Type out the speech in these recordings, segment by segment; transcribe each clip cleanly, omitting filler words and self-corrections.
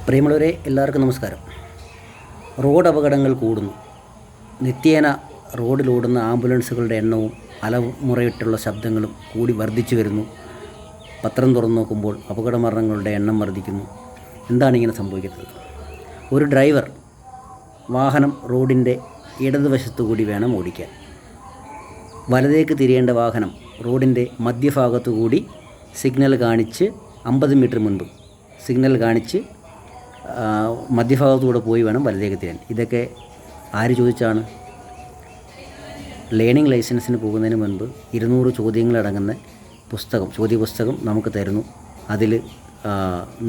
പ്രിയമുള്ളവരെ, എല്ലാവർക്കും നമസ്കാരം. റോഡ് അപകടങ്ങൾ കൂടുന്നു. നിത്യേന റോഡിലോടുന്ന ആംബുലൻസുകളുടെ എണ്ണവും അലമുറയിട്ടുള്ള ശബ്ദങ്ങളും കൂടി വർദ്ധിച്ചു വരുന്നു. പത്രം തുറന്നു നോക്കുമ്പോൾ അപകട മരണങ്ങളുടെ എണ്ണം വർദ്ധിക്കുന്നു. എന്താണ് ഇങ്ങനെ സംഭവിക്കുന്നത്? ഒരു ഡ്രൈവർ വാഹനം റോഡിൻ്റെ ഇടതുവശത്തു കൂടി വേണം ഓടിക്കാൻ. വലതേക്ക് തിരിയേണ്ട വാഹനം റോഡിൻ്റെ മധ്യഭാഗത്തു കൂടി സിഗ്നൽ കാണിച്ച് 50 മീറ്റർ മുൻപ് സിഗ്നൽ കാണിച്ച് മധ്യഭാഗത്തുകൂടെ പോയി വേണം വലതേക്ക് തിരിയാൻ. ഇതൊക്കെ ആര് ചോദിച്ചാണ്? ലേണിംഗ് ലൈസൻസിന് പോകുന്നതിന് മുൻപ് 200 ചോദ്യങ്ങളടങ്ങുന്ന ചോദ്യപുസ്തകം നമുക്ക് തരുന്നു. അതിൽ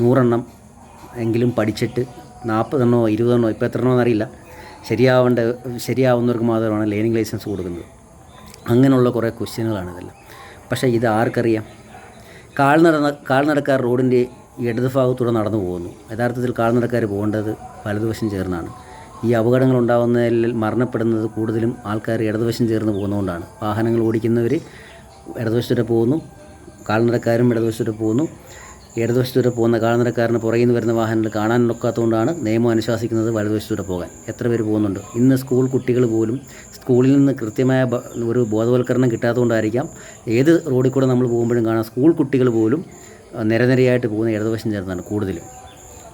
100 എങ്കിലും പഠിച്ചിട്ട് 40 20 ഇപ്പോൾ എത്ര എന്നറിയില്ല, ശരിയാവുന്നവർക്ക് മാത്രമാണ് ലേണിംഗ് ലൈസൻസ് കൊടുക്കുന്നത്. അങ്ങനെയുള്ള കുറേ ക്വസ്റ്റ്യനുകളാണ് ഇതെല്ലാം. പക്ഷേ ഇത് ആർക്കറിയാം? കാൽനടക്കാർ റോഡിൻ്റെ ഇടതുഭാഗത്തൂടെ നടന്നു പോകുന്നു. യഥാർത്ഥത്തിൽ കാൽനടക്കാർ പോകേണ്ടത് വലതുവശം ചേർന്നാണ്. ഈ അപകടങ്ങൾ ഉണ്ടാകുന്നതിൽ മരണപ്പെടുന്നത് കൂടുതലും ആൾക്കാർ ഇടതുവശം ചേർന്ന് പോകുന്നതുകൊണ്ടാണ്. വാഹനങ്ങൾ ഓടിക്കുന്നവർ ഇടതുവശത്തൂടെ പോകുന്നു, കാൽനടക്കാരും ഇടതുവശത്തൂടെ പോകുന്നു. ഇടതുവശത്തൂടെ പോകുന്ന കാൽനടക്കാരന് പുറകിൽ നിന്ന് വരുന്ന വാഹനങ്ങൾ കാണാൻ ഒക്കാത്തതുകൊണ്ടാണ് നിയമം അനുശാസിക്കുന്നത് വലതുവശത്തൂടെ പോകാൻ. എത്ര പേര് പോകുന്നുണ്ട്? ഇന്ന് സ്കൂൾ കുട്ടികൾ പോലും സ്കൂളിൽ നിന്ന് കൃത്യമായ ഒരു ബോധവൽക്കരണം കിട്ടാത്തതുകൊണ്ടായിരിക്കാം ഏത് റോഡിൽ കൂടെ നമ്മൾ പോകുമ്പോഴും കാണാം സ്കൂൾ കുട്ടികൾ പോലും നിരനിരയായിട്ട് പോകുന്ന ഇടതുവശം ചേർന്നാണ് കൂടുതലും.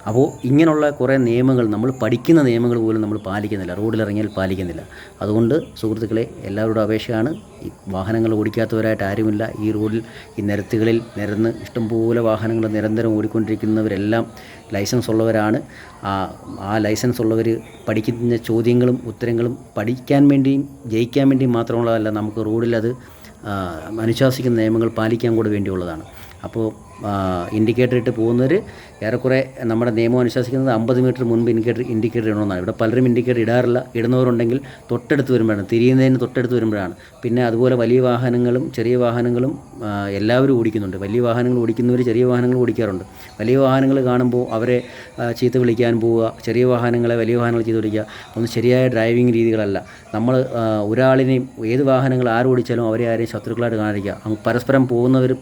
അപ്പോൾ ഇങ്ങനെയുള്ള കുറേ നിയമങ്ങൾ, നമ്മൾ പഠിക്കുന്ന നിയമങ്ങൾ പോലും നമ്മൾ പാലിക്കുന്നില്ല, റോഡിലിറങ്ങിയാൽ പാലിക്കുന്നില്ല. അതുകൊണ്ട് സുഹൃത്തുക്കളെ, എല്ലാവരുടെ അപേക്ഷയാണ്, ഈ വാഹനങ്ങൾ ഓടിക്കാത്തവരായിട്ട് ആരുമില്ല. ഈ റോഡിൽ ഈ നിരത്തുകളിൽ നിരന്ന് ഇഷ്ടംപോലെ വാഹനങ്ങൾ നിരന്തരം ഓടിക്കൊണ്ടിരിക്കുന്നവരെല്ലാം ലൈസൻസ് ഉള്ളവരാണ്. ആ ലൈസൻസ് ഉള്ളവർ പഠിക്കുന്ന ചോദ്യങ്ങളും ഉത്തരങ്ങളും പഠിക്കാൻ വേണ്ടിയും ജയിക്കാൻ വേണ്ടിയും മാത്രമുള്ളതല്ല, നമുക്ക് റോഡിൽ അത് അനുശാസിക്കുന്ന നിയമങ്ങൾ പാലിക്കാൻ കൂടെ വേണ്ടിയുള്ളതാണ്. അപ്പോൾ ഇൻഡിക്കേറ്റർ ഇട്ട് പോകുന്നവർ ഏറെക്കുറെ നമ്മുടെ നിയമം അനുശാസിക്കുന്നത് 50 മീറ്റർ മുൻപ് ഇൻഡിക്കേറ്റർ ഇടണമെന്നാണ്. ഇവിടെ പലരും ഇൻഡിക്കേറ്റർ ഇടാറില്ല. ഇടുന്നവരുണ്ടെങ്കിൽ തൊട്ടടുത്ത് വരുമ്പോഴാണ്, തിരിയുന്നതിന് തൊട്ടടുത്ത് വരുമ്പോഴാണ്. പിന്നെ അതുപോലെ വലിയ വാഹനങ്ങളും ചെറിയ വാഹനങ്ങളും എല്ലാവരും ഓടിക്കുന്നുണ്ട്. വലിയ വാഹനങ്ങൾ ഓടിക്കുന്നവർ ചെറിയ വാഹനങ്ങൾ ഓടിക്കാറുണ്ട്. വലിയ വാഹനങ്ങൾ കാണുമ്പോൾ അവരെ ചീത്ത വിളിക്കാൻ പോവുക, ചെറിയ വാഹനങ്ങളെ വലിയ വാഹനങ്ങൾ ചീത്ത വിളിക്കുക, ഒന്നും ശരിയായ ഡ്രൈവിംഗ് രീതികളല്ല. നമ്മൾ ഒരാളിനെയും ഏത് വാഹനങ്ങൾ ആരോടിച്ചാലും അവരെ ആരെയും ശത്രുക്കളായിട്ട് കാണിക്കുക. പരസ്പരം പോകുന്നവർ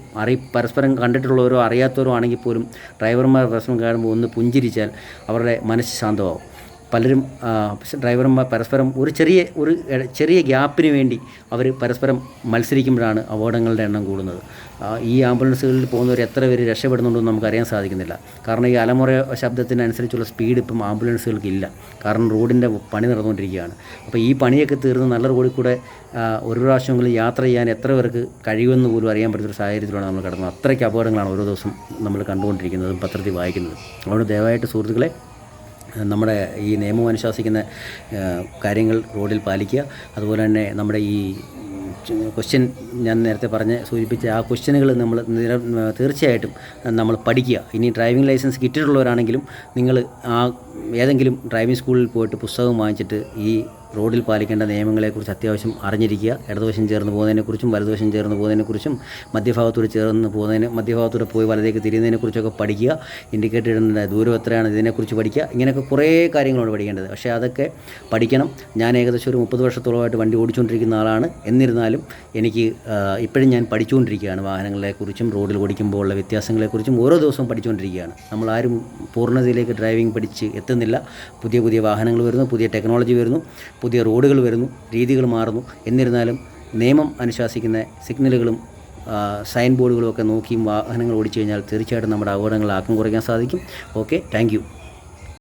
പരസ്പരം കണ്ടിട്ടുള്ളവരോ അറിയാത്തവരോ ആണെങ്കിൽ പോലും ഡ്രൈവർമാർ പരസ്പരം കാണുമ്പോൾ ഒന്ന് പുഞ്ചിരിച്ചാൽ അവരുടെ മനസ്സ് ശാന്തമാവും. പലരും ഡ്രൈവർമാർ പരസ്പരം ഒരു ചെറിയ ഗ്യാപ്പിന് വേണ്ടി അവർ പരസ്പരം മത്സരിക്കുമ്പോഴാണ് അപകടങ്ങളുടെ എണ്ണം കൂടുന്നത്. ഈ ആംബുലൻസുകളിൽ പോകുന്നവർ എത്ര പേര് രക്ഷപ്പെടുന്നുണ്ടെന്ന് നമുക്കറിയാൻ സാധിക്കുന്നില്ല. കാരണം ഈ അലമുറ ശബ്ദത്തിനനുസരിച്ചുള്ള സ്പീഡ് ഇപ്പം ആംബുലൻസുകൾക്കില്ല. കാരണം റോഡിൻ്റെ പണി നടന്നുകൊണ്ടിരിക്കുകയാണ്. അപ്പോൾ ഈ പണിയൊക്കെ തീർന്ന് നല്ല റോഡിൽ കൂടെ ഒരു പ്രാവശ്യമെങ്കിലും യാത്ര ചെയ്യാൻ എത്ര പേർക്ക് കഴിയുമെന്ന് പോലും അറിയാൻ പറ്റുന്നൊരു സാഹചര്യത്തിലാണ് നമ്മൾ കിടന്നത്. അത്രയ്ക്ക് അപകടങ്ങളാണ് ഓരോ ദിവസം നമ്മൾ കണ്ടുകൊണ്ടിരിക്കുന്നതും പത്രത്തിൽ വായിക്കുന്നതും. അതുകൊണ്ട് ദയവായിട്ട് സുഹൃത്തുക്കളെ, നമ്മുടെ ഈ നിയമം അനുശാസിക്കുന്ന കാര്യങ്ങൾ റോഡിൽ പാലിക്കുക. അതുപോലെ തന്നെ നമ്മുടെ ഈ ക്വസ്റ്റ്യൻ ഞാൻ നേരത്തെ സൂചിപ്പിച്ച ആ ക്വസ്റ്റ്യനുകൾ നമ്മൾ തീർച്ചയായിട്ടും നമ്മൾ പഠിക്കുക. ഇനി ഡ്രൈവിംഗ് ലൈസൻസ് കിട്ടിയിട്ടുള്ളവരാണെങ്കിലും നിങ്ങൾ ഏതെങ്കിലും ഡ്രൈവിംഗ് സ്കൂളിൽ പോയിട്ട് പുസ്തകം വാങ്ങിച്ചിട്ട് ഈ റോഡിൽ പാലിക്കേണ്ട നിയമങ്ങളെക്കുറിച്ച് അത്യാവശ്യം അറിഞ്ഞിരിക്കുക. ഇടതുവശം ചേർന്ന് പോകുന്നതിനെക്കുറിച്ചും വലതുവശം ചേർന്ന് പോകുന്നതിനെക്കുറിച്ചും മധ്യഭാഗത്തൂടെ പോയി വലതേക്ക് തിരിയുന്നതിനെക്കുറിച്ചൊക്കെ പഠിക്കുക. ഇൻഡിക്കേറ്റർ ഇടുന്ന ദൂരം എത്രയാണ്, ഇതിനെക്കുറിച്ച് പഠിക്കുക. ഇങ്ങനെയൊക്കെ കുറേ കാര്യങ്ങളാണ് പഠിക്കേണ്ടത്. പക്ഷേ അതൊക്കെ പഠിക്കണം. ഞാൻ ഏകദേശം ഒരു 30 വർഷത്തോളമായിട്ട് വണ്ടി ഓടിച്ചുകൊണ്ടിരിക്കുന്ന ആളാണ്. എന്നിരുന്നാലും എനിക്ക് ഇപ്പോഴും ഞാൻ പഠിച്ചുകൊണ്ടിരിക്കുകയാണ്. വാഹനങ്ങളെക്കുറിച്ചും റോഡിൽ ഓടിക്കുമ്പോൾ ഉള്ള വ്യത്യാസങ്ങളെക്കുറിച്ചും ഓരോ ദിവസവും പഠിച്ചുകൊണ്ടിരിക്കുകയാണ്. നമ്മളാരും പൂർണ്ണതയിലേക്ക് ഡ്രൈവിംഗ് പഠിച്ച് എത്തുന്നില്ല. പുതിയ വാഹനങ്ങൾ വരുന്നു, പുതിയ ടെക്നോളജി വരുന്നു, പുതിയ റോഡുകൾ വരുന്നു, രീതികൾ മാറുന്നു. എന്നിരുന്നാലും നിയമം അനുശാസിക്കുന്ന സിഗ്നലുകളും സൈൻ ബോർഡുകളും ഒക്കെ നോക്കിയും വാഹനങ്ങൾ ഓടിച്ചു കഴിഞ്ഞാൽ തീർച്ചയായിട്ടും നമ്മുടെ അപകടങ്ങൾ ആക്കം കുറയ്ക്കാൻ സാധിക്കും. Okay, thank you.